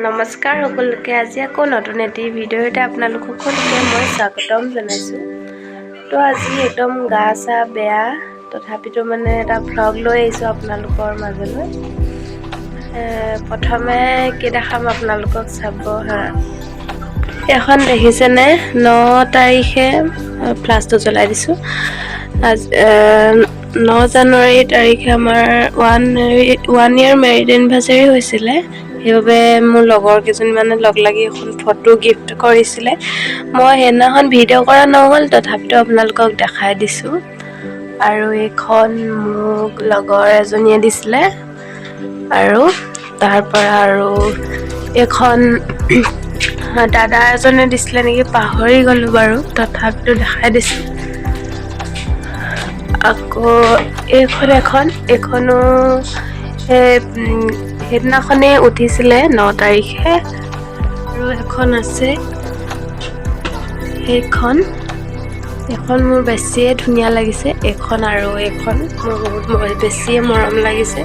নমস্কাৰ সকলোকে। আজি আকৌ নতুন এটি ভিডিঅ' এটা আপোনালোক সকলোকে মই স্বাগতম জনাইছোঁ। তো আজি একদম গা চা বেয়া, তথাপিতো মানে এটা ভ্লগ লৈ আহিছোঁ আপোনালোকৰ মাজলৈ। প্ৰথমে কি দেখাম আপোনালোকক চাব হা। এখন দেখিছেনে 9 তাৰিখে ফ্লাছটো জ্বলাই দিছোঁ। আজি 9 জানুৱাৰী তাৰিখে আমাৰ ওৱান ইয়েৰ মেৰিড এনিভাৰ্চাৰী হৈছিলে। সেইবাবে মোৰ লগৰ কেইজনীমানে লগ লাগি এখন ফটো গিফ্ট কৰিছিলে। মই সেইদিনাখন ভিডিঅ' কৰা নহ'ল, তথাপিতো আপোনালোকক দেখাই দিছোঁ। আৰু এইখন মোক লগৰ এজনীয়ে দিছিলে, আৰু তাৰপৰা আৰু এইখন দাদা এজনে দিছিলে নেকি, পাহৰি গ'লোঁ বাৰু, তথাপিতো দেখাই দিছোঁ। আকৌ এইখনো সেইদিনাখনেই উঠিছিলে 9 তাৰিখে। আৰু এখন আছে, এইখন মোৰ বেছিয়ে ধুনীয়া লাগিছে। এইখন আৰু এইখন মোৰ বেছিয়ে মৰম লাগিছে।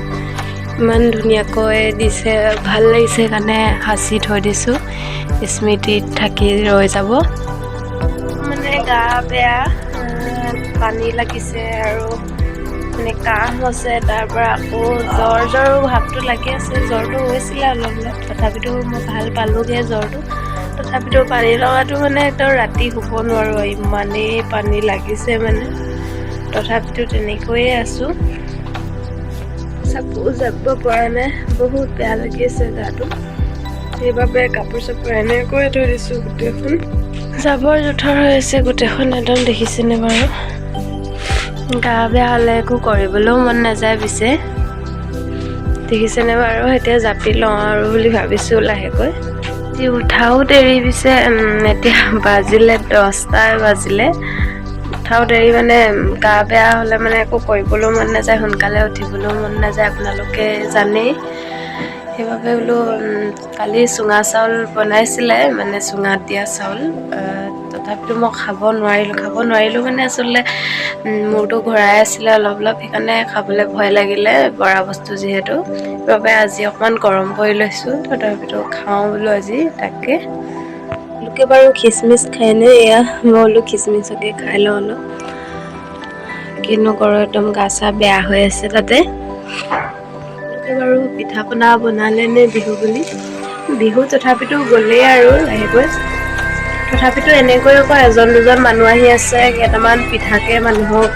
ইমান ধুনীয়াকৈ দিছে, ভাল লাগিছে কাৰণে সাঁচি থৈ দিছোঁ, স্মৃতিত থাকি ৰৈ যাব। মানে গা বেয়া, পানী লাগিছে আৰু মানে কাহ হৈছে, তাৰপৰা আকৌ জ্বৰ ভাৱটো লাগি আছে। জ্বৰটো হৈছিলে অলপ, তথাপিতো মই ভাল পালোঁগৈ জ্বৰটো। তথাপিতো পানী লগাটো মানে একদম ৰাতি শুব নোৱাৰোঁ, ইমানেই পানী লাগিছে মানে। তথাপিতো তেনেকৈয়ে আছোঁ, যাব পৰা নাই, বহুত বেয়া লাগি আছে গাটো। সেইবাবে কাপোৰ চাপোৰ এনেকৈ থৈ দিছোঁ। গোটেইখন জাবৰ জোথৰ হৈ আছে, গোটেইখন একদম দেখিছেনে বাৰু। গা বেয়া হ'লে একো কৰিবলৈও মন নাযায় পিছে, দেখিছেনে বাৰু। এতিয়া জাপি লওঁ আৰু বুলি ভাবিছোঁ লাহেকৈ। উঠাও দেৰি পিছে, এতিয়া বাজিলে 10টাই বাজিলে। উঠাও দেৰি মানে গা বেয়া হ'লে মানে একো কৰিবলৈও মন নাযায়, সোনকালে উঠিবলৈও মন নাযায়, আপোনালোকে জানেই। সেইবাবে বোলো কালি চুঙা চাউল বনাইছিলে, মানে চুঙাত দিয়া চাউল। তথাপিতো মই খাব নোৱাৰিলোঁ মানে আচলতে মূৰটো ঘূৰাই আছিলে অলপ, সেইকাৰণে খাবলৈ ভয় লাগিলে, বৰা বস্তু যিহেতু। সেইবাবে আজি অকণমান গৰম কৰি লৈছোঁ, তথাপিতো খাওঁ বোলো আজি। তাকে লোকে বাৰু খিচমিচ খায়নে, এয়া মই বোলো খিচমিচকে খাই লওঁ অলপ। কিনো কৰোঁ, একদম গা চা বেয়া হৈ আছে তাতে। লোকে বাৰু পিঠা পনা বনালে নে বিহু বুলি? বিহু তথাপিতো গ'লেই আৰু লাহেকৈ। তথাপিতো এনেকৈ আকৌ এজন দুজন মানুহ আহি আছে, কেইটামান পিঠাকে মানুহক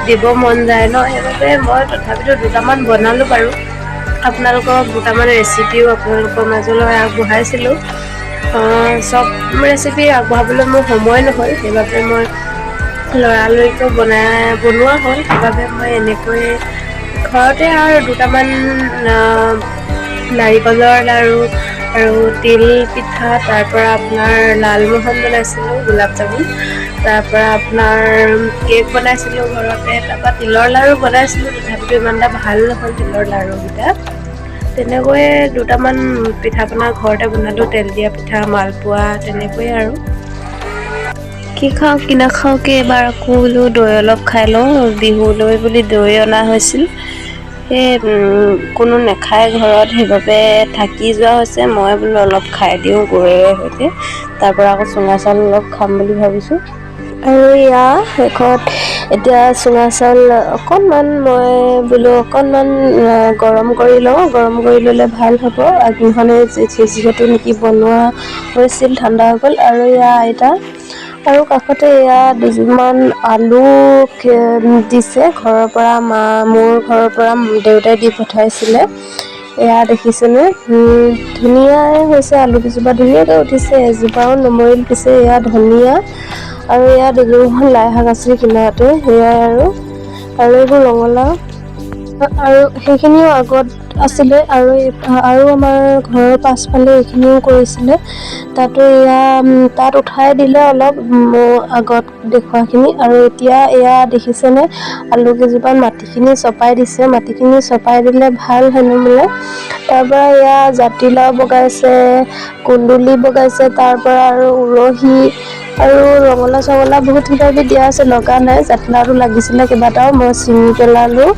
দিব মন যায় ন। সেইবাবে মই তথাপিতো দুটামান বনালোঁ বাৰু। আপোনালোকক দুটামান ৰেচিপিও আপোনালোকৰ মাজলৈ আগবঢ়াইছিলোঁ। চব ৰেচিপি আগবঢ়াবলৈ মোৰ সময় নহ'ল, সেইবাবে মই লৰালৰিকৈ বনোৱা হ'ল। সেইবাবে মই এনেকৈ ঘৰতে আৰু দুটামান নাৰিকলৰ লাৰু আৰু তিল পিঠা, তাৰপৰা আপোনাৰ লালমোহন বনাইছিলোঁ, গোলাপ জামুন, তাৰপৰা আপোনাৰ কেক বনাইছিলোঁ ঘৰতে, তাৰপৰা তিলৰ লাৰু বনাইছিলোঁ, তথাপিতো ইমান এটা ভাল নহ'ল তিলৰ লাৰুকেইটা। তেনেকৈয়ে দুটামান পিঠা পনা ঘৰতে বনালোঁ, তেল দিয়া পিঠা, মালপোৱা, তেনেকৈয়ে আৰু। কি খাওঁ কি নাখাওঁকে এবাৰ আকৌ বোলো দৈ অলপ খাই লওঁ, বিহুলৈ বুলি দৈ অনা হৈছিল। সেই কোনো নাখায় ঘৰত, সেইবাবে থাকি যোৱা হৈছে। মই বোলো অলপ খাই দিওঁ গৈৰে সৈতে, তাৰপৰা আকৌ চুঙা চাউল অলপ খাম বুলি ভাবিছোঁ। আৰু শেষত এতিয়া চুঙা চাউল অকণমান মই বোলো গৰম কৰি লওঁ, গৰম কৰি ল'লে ভাল হ'ব। আগদিনাখনে যিহেতু নেকি বনোৱা হৈছিল, ঠাণ্ডা হৈ গ'ল। আৰু আইতা আৰু কাষতে দুযোৰমান আলু দিছে ঘৰৰ পৰা, মোৰ ঘৰৰ পৰা দেউতাই দি পঠাইছিলে। দেখিছেনে, ধুনীয়াই হৈছে আলু কেইজোপা, ধুনীয়াকৈ উঠিছে, এজোপাও নমৰিল পিছে। ধনিয়া আৰু দুজোপামান লাই শাক আছিল কিনাৰতে, সেয়াই আৰু এইবোৰ ৰঙালাও, আৰু সেইখিনিও আগত আছিলে। আৰু আমাৰ ঘৰৰ পাছফালে এইখিনিও কৰিছিলে, তাত উঠাই দিলে অলপ আগত দেখুৱাখিনি। আৰু এতিয়া দেখিছেনে, আলু কেইজোপাত মাটিখিনি চপাই দিছে, মাটিখিনি চপাই দিলে ভাল হেনো বোলে। তাৰপৰা জাতিলাও বগাইছে, কুন্দুলি বগাইছে, তাৰপৰা আৰু উৰহি আৰু ৰঙালাও চঙলাও বহুত কিবা কিবি দিয়া আছে, লগা নাই। জাতিলাওটো লাগিছিলে কেইবাটাও, মই ছিঙি পেলালোঁ।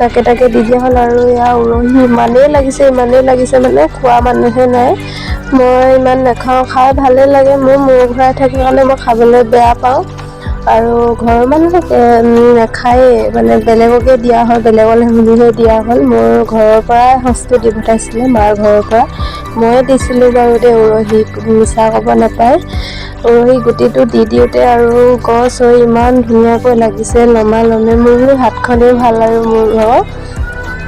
চাকে তাকে দি দিয়া হ'ল। আৰু ইয়াৰ উৰহি ইমানেই লাগিছে মানে খোৱা মানুহে নাই। মই ইমান নাখাওঁ, খাই ভালেই লাগে, মোৰ মূৰ ঘূৰাই থাকে কাৰণে মই খাবলৈ বেয়া পাওঁ। আৰু ঘৰৰ মানুহে নাখায়েই, মানে বেলেগকে দিয়া হয়, বেলেগলৈ বুলিহে দিয়া হ'ল। মোৰ ঘৰৰ পৰাই সঁচটো দি পঠাইছিলে, মাৰ ঘৰৰ পৰা। ময়ে দিছিলোঁ বাৰু দেই উৰহি, মিছা ক'ব নাপায়। উৰহি গুটিটো দি দিওঁতে আৰু গছ হৈ ইমান ধুনীয়াকৈ লাগিছে লমা লমে, মোৰ হাতখনেই ভাল আৰু মোৰ ঘৰৰ।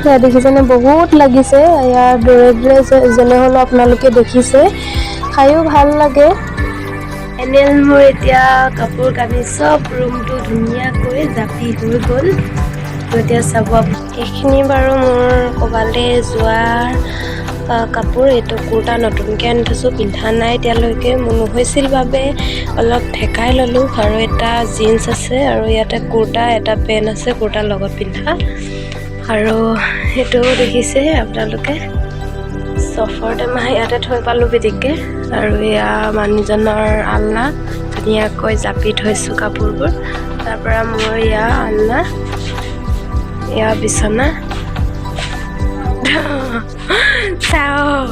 সেয়া দেখিছেনে, বহুত লাগিছে। ইয়াৰ দূৰে যেনে হ'লেও আপোনালোকে দেখিছে, খায়ো ভাল লাগে। এনেই মোৰ এতিয়া কাপোৰ কানি চব ৰুমটো ধুনীয়াকৈ জাপি হৈ গ'ল। তো এতিয়া চাব, এইখিনি বাৰু মোৰ ক'বালৈ যোৱাৰ কাপোৰ। এইটো কুৰ্তা নতুনকৈ আনি থৈছোঁ, পিন্ধা নাই এতিয়ালৈকে, মোৰ নহৈছিল বাবে অলপ ঠেকাই ল'লোঁ। আৰু এটা জিন্স আছে, আৰু ইয়াতে কুৰ্তা এটা পেণ্ট আছে, কুৰ্তাৰ লগত পিন্ধা। আৰু সেইটো দেখিছে আপোনালোকে, চফৰতে মই ইয়াতে থৈ পালোঁ পিটিককৈ। আৰু এয়া মানুহজনৰ আলনা, ধুনীয়াকৈ জাপি থৈছোঁ কাপোৰবোৰ। তাৰপৰা মোৰ এয়া আলনা, এয়া বিচনা। চাওঁ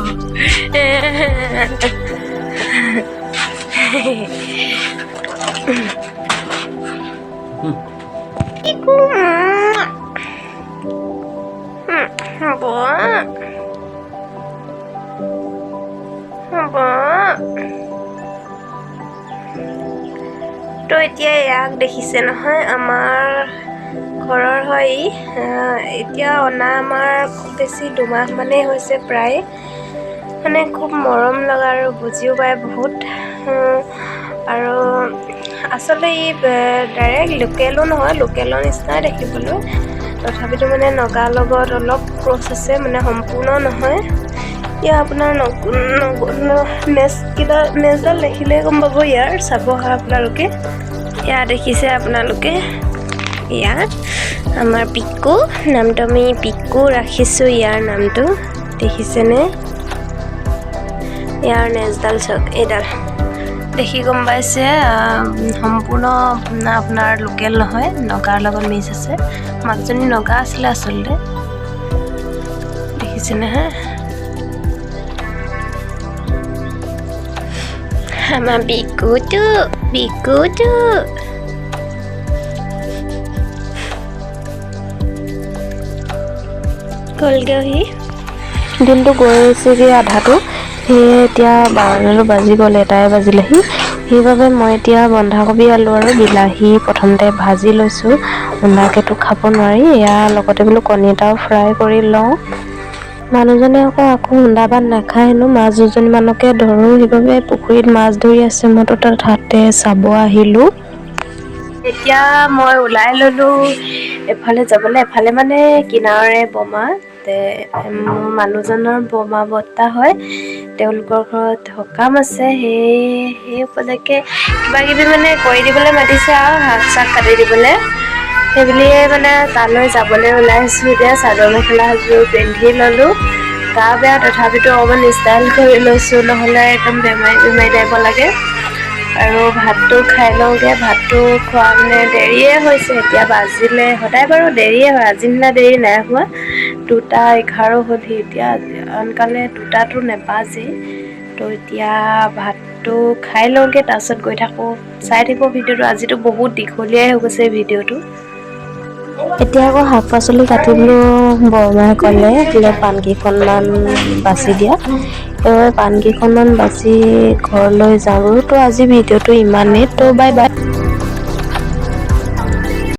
তো এতিয়া ইয়াক দেখিছে নহয়, আমাৰ ঘৰৰ হয়। এতিয়া অনা আমাৰ খুব বেছি 2 মাহ মানেই হৈছে প্ৰায়। মানে খুব মৰম লগা আৰু বুজিও পায় বহুত। আৰু আচলতে ই ডাইৰেক্ট লোকেলো নহয়, লোকেলৰ নিচিনাই দেখিবলৈ। তথাপিতো মানে নগাৰ লগত অলপ ক্ৰছ আছে, মানে সম্পূৰ্ণ নহয়। ইয়াৰ আপোনাৰ নেজডাল দেখিলে গম পাব ইয়াৰ। চাব আপোনালোকে, এয়া দেখিছে আপোনালোকে, এয়া আমাৰ পিকু, নামটো আমি পিকু ৰাখিছোঁ ইয়াৰ নামটো, দেখিছেনে? ইয়াৰ নেজডাল চাওক, এইডাল দেখি গম পাইছে সম্পূৰ্ণ আপোনাৰ লোকেল নহয়, নগাৰ লগত মিক্স আছে। মাকজনী নগা আছিলে আচলতে, দেখিছেনে? আমাৰ বিকুটো গ'লগৈ, দিনটো গৈছেগৈ আধাটো। সেয়ে এতিয়া 12 বাজি গ'ল, 1 বাজিলেহি। সেইবাবে মই এতিয়া বন্ধাকবি, আলু আৰু বিলাহী প্ৰথমতে ভাজি লৈছোঁ। সুন্দাকেতো খাব নোৱাৰি, ইয়াৰ লগতে বোলো কণী এটাও ফ্ৰাই কৰি লওঁ। মানুহজনে আকৌ সুন্দা ভাত নাখায় হেনো, মাছ 2জনীমানকে ধৰোঁ, সেইবাবে পুখুৰীত মাছ ধৰি আছে। মইতো তাত হাতে চাব আহিলোঁ। এতিয়া মই ওলাই ল'লোঁ এফালে যাবলৈ, এফালে মানে কিনাৰৰে বমা, মোৰ মানুহজনৰ বমা বৰ্তা হয়, তেওঁলোকৰ ঘৰত সকাম আছে। সেই উপলক্ষে কিবা কিবি মানে কৰি দিবলৈ মাতিছে আৰু, শাক চাক কাটি দিবলৈ। সেইবুলিয়ে মানে তালৈ যাবলৈ ওলাইছোঁ। এতিয়া চাদৰ মেখেলা এযোৰ পিন্ধি ল'লোঁ, গা বেয়া তথাপিতো অকণমান ষ্টাইল কৰি লৈছোঁ, নহ'লে একদম বেমাৰী টাইপ লাগে। আৰু ভাতটো খাই লওঁগৈ, ভাতটো খোৱা মানে দেৰিয়ে হৈছে, এতিয়া বাজিলে, সদায় বাৰু দেৰিয়ে হয়, আজি নিচিনা দেৰি নাই হোৱা। 2:11 হ'লহি, এতিয়া আনকালে 2টাতো নেবাজেই। তো এতিয়া ভাতটো খাই লওঁগৈ, তাৰপিছত গৈ থাকোঁ। চাই থাকিব ভিডিঅ'টো, আজিতো বহুত দীঘলীয়াই হৈ গৈছে ভিডিঅ'টো। এতিয়া আকৌ শাক পাচলি কাটিবলৈ বৰমাই ক'লে বোলে পাণকেইখনমান বাছি দিয়া। সেইবাবে পাণকেইখনমান বাছি ঘৰলৈ যাওঁ। তো আজি ভিডিঅ'টো ইমানেই, তো বাই বাই।